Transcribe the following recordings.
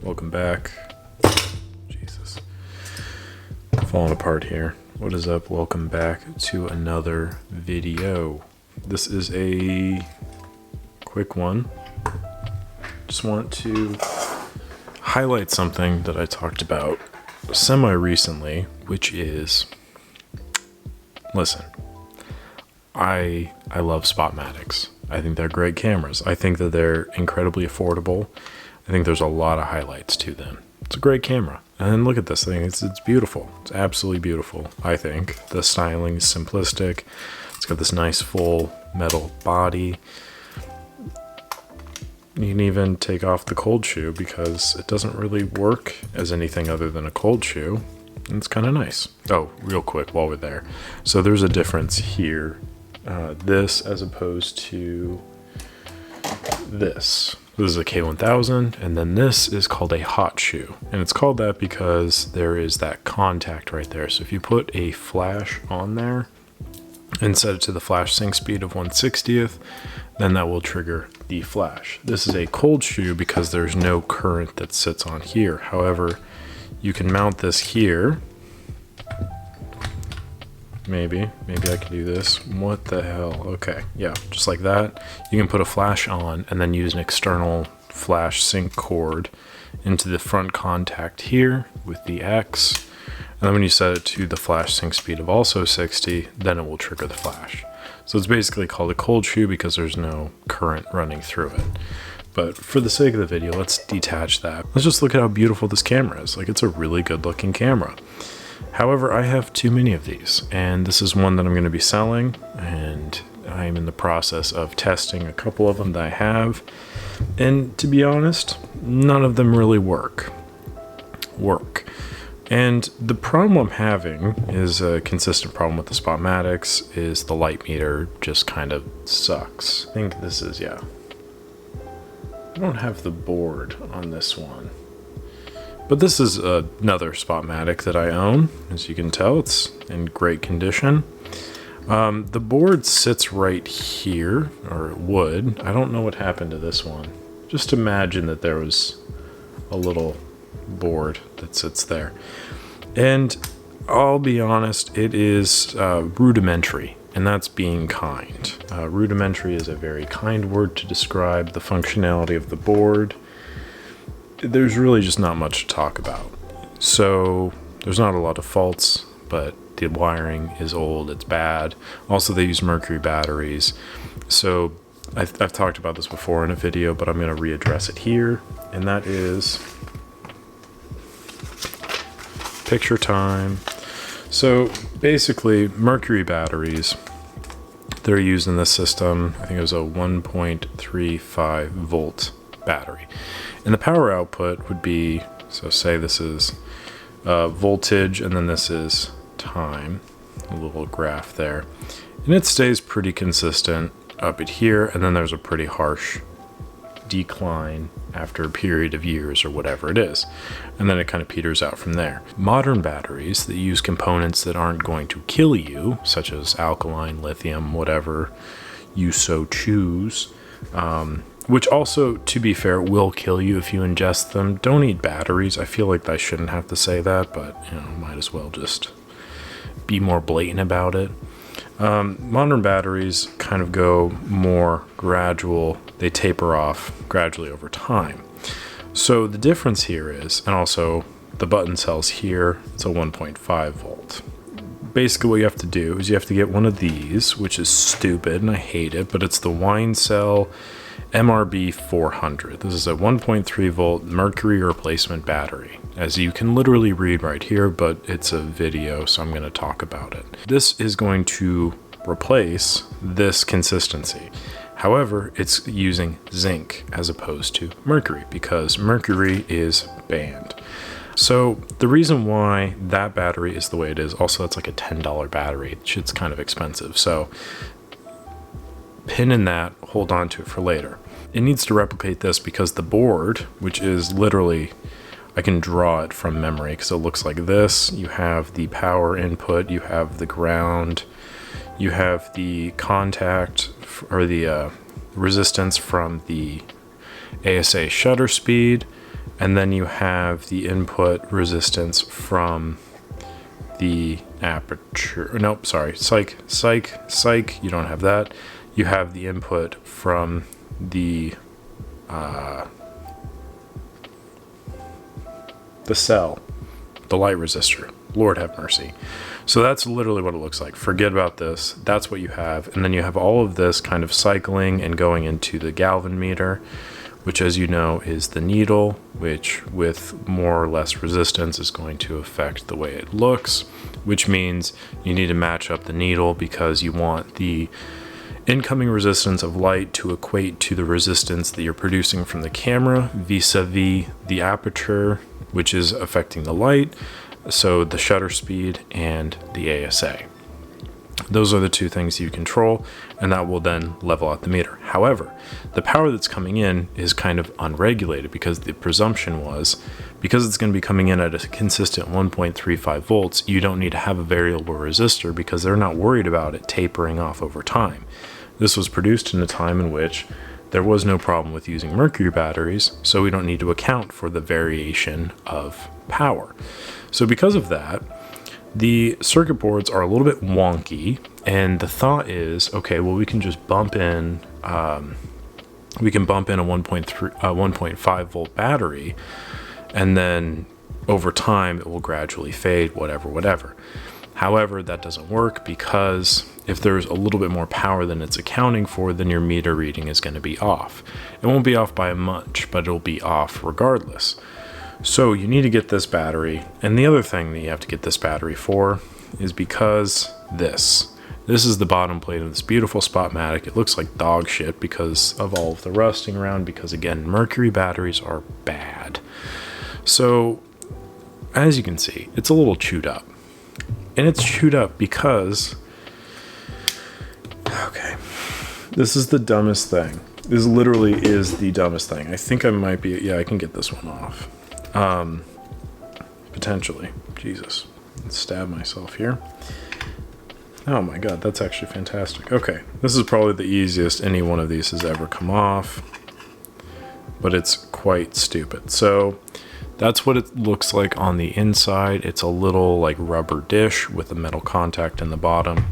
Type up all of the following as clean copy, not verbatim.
Welcome back. Jesus. Falling apart here. What is up? Welcome back to another video. This is a quick one. Just want to highlight something that I talked about semi-recently, which is, listen, I love Spotmatics. I think they're great cameras. I think that they're incredibly affordable. I think there's a lot of highlights to them. It's a great camera. And look at this thing. It's beautiful. It's absolutely beautiful, I think. The styling is simplistic. It's got this nice full metal body. You can even take off the cold shoe because it doesn't really work as anything other than a cold shoe. And it's kind of nice. Oh, real quick while we're there. So there's a difference here. This as opposed to this. This is a K1000, and then this is called a hot shoe. And it's called that because there is that contact right there. So if you put a flash on there and set it to the flash sync speed of 1/60th, then that will trigger the flash. This is a cold shoe because there's no current that sits on here. However, you can mount this here. Maybe I can do this. What the hell? Okay, yeah, just like that. You can put a flash on and then use an external flash sync cord into the front contact here with the X. And then when you set it to the flash sync speed of also 60, then it will trigger the flash. So it's basically called a cold shoe because there's no current running through it. But for the sake of the video, let's detach that. Let's just look at how beautiful this camera is. Like, it's a really good looking camera. However, I have too many of these, and this is one that I'm going to be selling, and I'm in the process of testing a couple of them that I have. And to be honest, none of them really work. And the problem I'm having is a consistent problem with the Spotmatics is the light meter just kind of sucks. I think this is, yeah. I don't have the board on this one. But this is another Spotmatic that I own. As you can tell, it's in great condition. The board sits right here, or it would. I don't know what happened to this one. Just imagine that there was a little board that sits there. And I'll be honest, it is rudimentary, and that's being kind. Rudimentary is a very kind word to describe the functionality of the board. There's really just not much to talk about. So there's not a lot of faults, but the wiring is old, it's bad. Also, they use mercury batteries. So I've talked about this before in a video, but I'm going to readdress it here. And that is picture time. So basically, mercury batteries, they're used in this system. I think it was a 1.35 volt battery. And the power output would be, so say this is voltage and then this is time, a little graph there. And it stays pretty consistent up at here, and then there's a pretty harsh decline after a period of years or whatever it is. And then it kind of peters out from there. Modern batteries that use components that aren't going to kill you, such as alkaline, lithium, whatever you so choose, which also, to be fair, will kill you if you ingest them. Don't eat batteries. I feel like I shouldn't have to say that, but might as well just be more blatant about it. Modern batteries kind of go more gradual. They taper off gradually over time. So the difference here is, and also the button cells here, it's a 1.5 volt. Basically what you have to do is you have to get one of these, which is stupid and I hate it, but it's the Wine Cell MRB 400. This is a 1.3 volt mercury replacement battery, as you can literally read right here, but it's a video, so I'm going to talk about it. This is going to replace this consistency. However, it's using zinc as opposed to mercury because mercury is banned. So the reason why that battery is the way it is, also that's like a $10 battery. Shit's kind of expensive. So pin in that, hold on to it for later. It needs to replicate this because the board, which is literally, I can draw it from memory because it looks like this. You have the power input, you have the ground, you have the contact or the resistance from the ASA shutter speed, and then you have the input resistance from the aperture. Nope, sorry, psych, you don't have that. You have the input from the cell, the light resistor. Lord have mercy. So that's literally what it looks like. Forget about this. That's what you have. And then you have all of this kind of cycling and going into the Galvan meter, which, as you know, is the needle, which with more or less resistance is going to affect the way it looks, which means you need to match up the needle because you want the incoming resistance of light to equate to the resistance that you're producing from the camera vis-a-vis the aperture, which is affecting the light. So the shutter speed and the ASA. Those are the two things you control, and that will then level out the meter. However, the power that's coming in is kind of unregulated because the presumption was, because it's going to be coming in at a consistent 1.35 volts, you don't need to have a variable resistor because they're not worried about it tapering off over time. This was produced in a time in which there was no problem with using mercury batteries, so we don't need to account for the variation of power. So because of that, the circuit boards are a little bit wonky, and the thought is, okay, well, we can just bump in, a 1.5 volt battery, and then over time it will gradually fade, whatever. However, that doesn't work because if there's a little bit more power than it's accounting for, then your meter reading is going to be off. It won't be off by much, but it'll be off regardless. So you need to get this battery. And the other thing that you have to get this battery for is because this is the bottom plate of this beautiful Spotmatic. It looks like dog shit because of all of the rusting around, because again, mercury batteries are bad. So as you can see, it's a little chewed up. And it's chewed up because, okay, this is the dumbest thing. This literally is the dumbest thing. I think I might be, yeah, I can get this one off. Potentially. Jesus. Let's stab myself here. Oh my god, that's actually fantastic. Okay, this is probably the easiest any one of these has ever come off, but it's quite stupid. So that's what it looks like on the inside. It's a little like rubber dish with a metal contact in the bottom.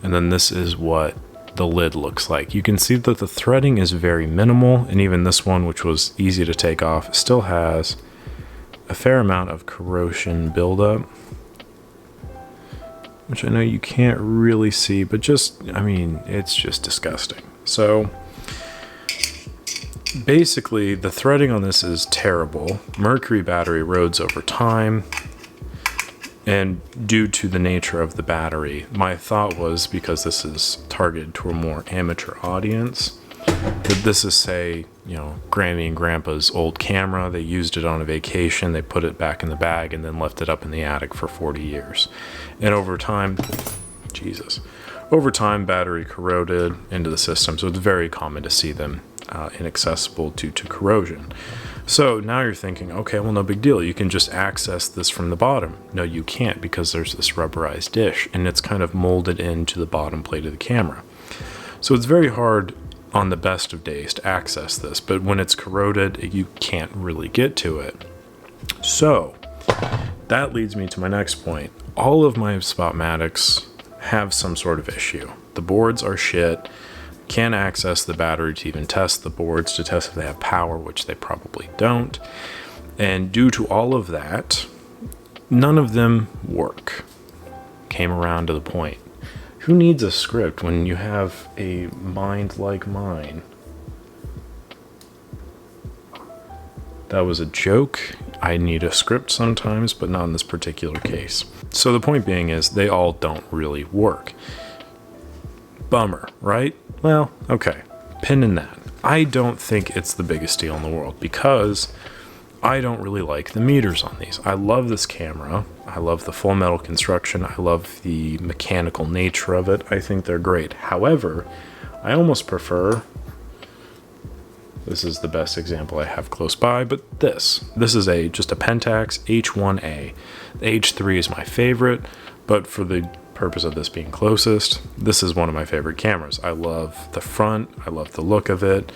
And then this is what the lid looks like. You can see that the threading is very minimal, and even this one, which was easy to take off, still has a fair amount of corrosion buildup, which I know you can't really see, but just, I mean, it's just disgusting. So basically the threading on this is terrible. Mercury battery erodes over time, and due to the nature of the battery, my thought was, because this is targeted to a more amateur audience, that this is, say, you know, Granny and Grandpa's old camera. They used it on a vacation, they put it back in the bag, and then left it up in the attic for 40 years. And over time, battery corroded into the system, so it's very common to see them inaccessible due to corrosion. So now you're thinking, okay, well, no big deal. You can just access this from the bottom. No, you can't, because there's this rubberized dish, and it's kind of molded into the bottom plate of the camera. So it's very hard on the best of days to access this, but when it's corroded, you can't really get to it. So that leads me to my next point. All of my Spotmatics have some sort of issue. The boards are shit. Can't access the battery to even test the boards, to test if they have power, which they probably don't. And due to all of that, none of them work. Came around to the point. Who needs a script when you have a mind like mine? That was a joke. I need a script sometimes, but not in this particular case. So the point being is, they all don't really work. Bummer, right? Well, okay. Pin in that. I don't think it's the biggest deal in the world, because I don't really like the meters on these. I love this camera. I love the full metal construction. I love the mechanical nature of it. I think they're great. However, I almost prefer, this is the best example I have close by, but this is just a Pentax H1A. The H3 is my favorite, but for the purpose of this being closest, this is one of my favorite cameras. I love the front, I love the look of it.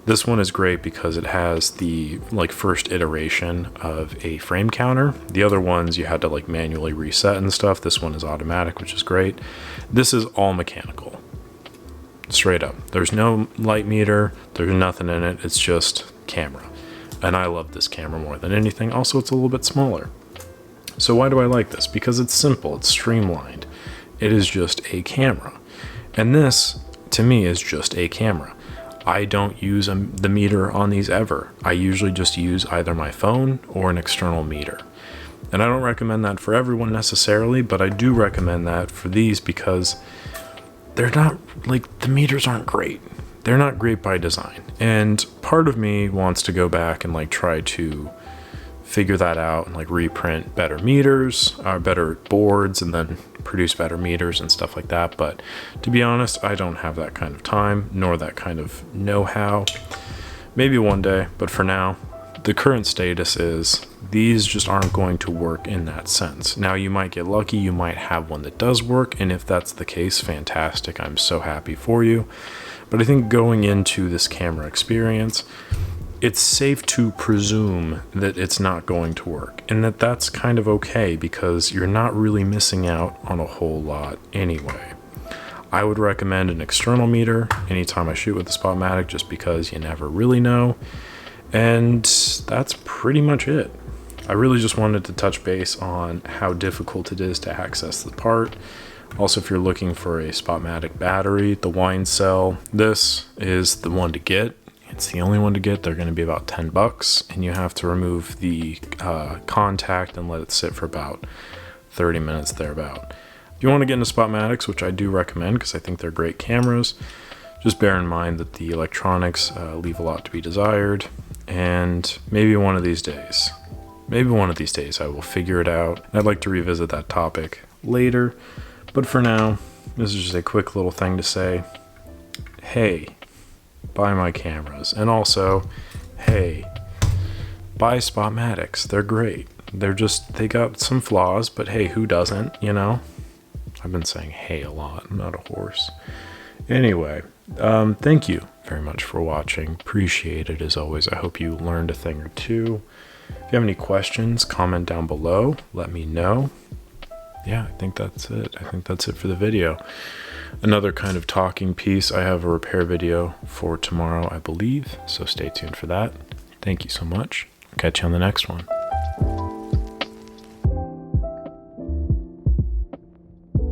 This one is great because it has the like first iteration of a frame counter. The other ones you had to like manually reset and stuff. This one is automatic, which is great. This is all mechanical, straight up. There's no light meter, there's nothing in it, it's just camera. And I love this camera more than anything. Also, it's a little bit smaller. So why do I like this? Because it's simple, it's streamlined. It is just a camera. And this, to me, is just a camera. I don't use the meter on these ever. I usually just use either my phone or an external meter. And I don't recommend that for everyone necessarily, but I do recommend that for these because they're not, like, the meters aren't great. They're not great by design. And part of me wants to go back and like try to figure that out and like reprint better meters, better boards, and then produce better meters and stuff like that. But to be honest, I don't have that kind of time nor that kind of know-how. Maybe one day, but for now, the current status is these just aren't going to work in that sense. Now you might get lucky, you might have one that does work, and if that's the case, fantastic. I'm so happy for you. But I think going into this camera experience, it's safe to presume that it's not going to work, and that's kind of okay because you're not really missing out on a whole lot anyway. I would recommend an external meter anytime I shoot with the Spotmatic just because you never really know. And that's pretty much it. I really just wanted to touch base on how difficult it is to access the part. Also, if you're looking for a Spotmatic battery, the wine cell, this is the one to get. It's the only one to get. They're going to be about $10, and you have to remove the contact and let it sit for about 30 minutes thereabout. If you want to get into Spotmatics, which I do recommend because I think they're great cameras, just bear in mind that the electronics leave a lot to be desired, and maybe one of these days I will figure it out. I'd like to revisit that topic later. But for now, this is just a quick little thing to say, hey, buy my cameras. And also, hey, buy Spotmatics. They're great. They got some flaws, but hey, who doesn't, you know? I've been saying hey a lot. I'm not a horse. Anyway, thank you very much for watching. Appreciate it as always. I hope you learned a thing or two. If you have any questions, comment down below. Let me know. Yeah, I think that's it. I think that's it for the video. Another kind of talking piece. I have a repair video for tomorrow, I believe. So stay tuned for that. Thank you so much. Catch you on the next one.